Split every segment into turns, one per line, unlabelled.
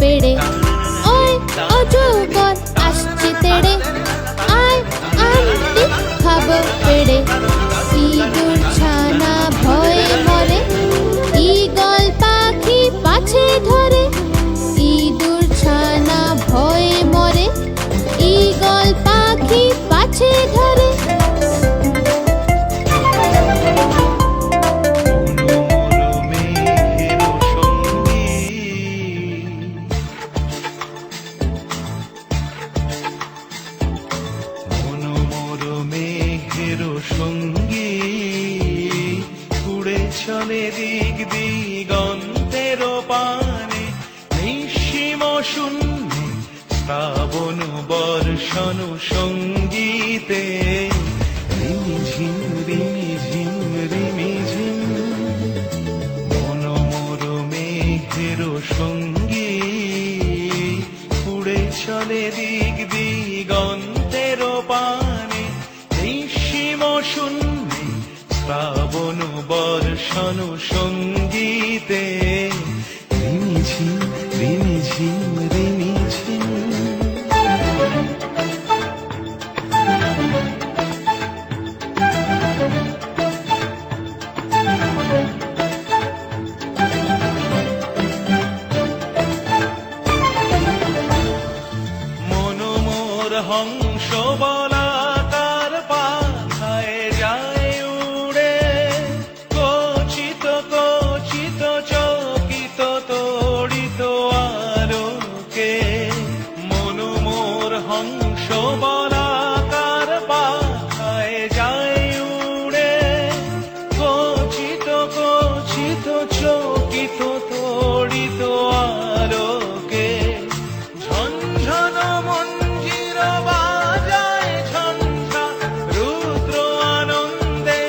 পেড়ে। ওই অজগর আসছে তেড়ে, আয় আন্টি খাবো পেড়ে। ইঁদুর ছানা ভয়ে মরে, ঈগল পাখি পাছে ধরে। ইঁদুর ছানা ভয়ে মরে, ঈগল পাখি পাছে ধরে।
সঙ্গী উড়ে চলে দিক দিগন্তের পানে, নিঃসীম শূন্যে শ্রাবণ বর্ষণ সঙ্গীতে। রিমিঝিম রিমিঝিম রিমিঝিম মনোমর মেঘের সঙ্গী উড়ে চলে দিক দিগন্তের পানে, নিঃসীম শূন্যে শ্রাবণ বর্ষণ সঙ্গীতে। রিমিঝিম রিমিঝিম রিমিঝিম। মনোমর হংস বলাকার পাখায় যায় উড়ে, কচিত কচিত চকিত তড়িত আলোকে। মনোমর হংস বলাকার পাখায় যায় উড়ে, কচিত কচিত চকিত তড়িত আলোকে। ঝনঝন মঞ্জির বাজায় ঝঞ্ঝা, রুদ্র আনন্দে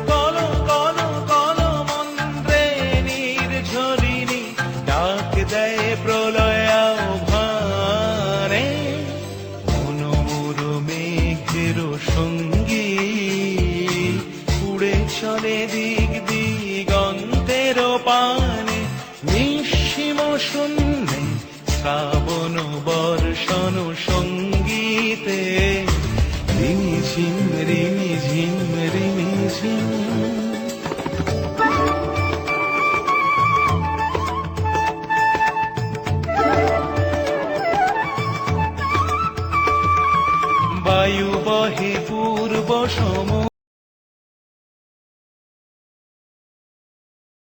কল কল কল মন্ত্রে। নির্ঝরিণী ডাক দেয় প্রলয় আহ্বানে, মনোমর মেঘের সঙ্গী উড়ে চলে দিক দিগন্তের পানে, নিঃসীম শূন্যে শ্রাবণ বর্ষণ সঙ্গীতে। রিমিঝিম রিমিঝিম রিমিঝিম। বায়ু বহে পূর্ব সম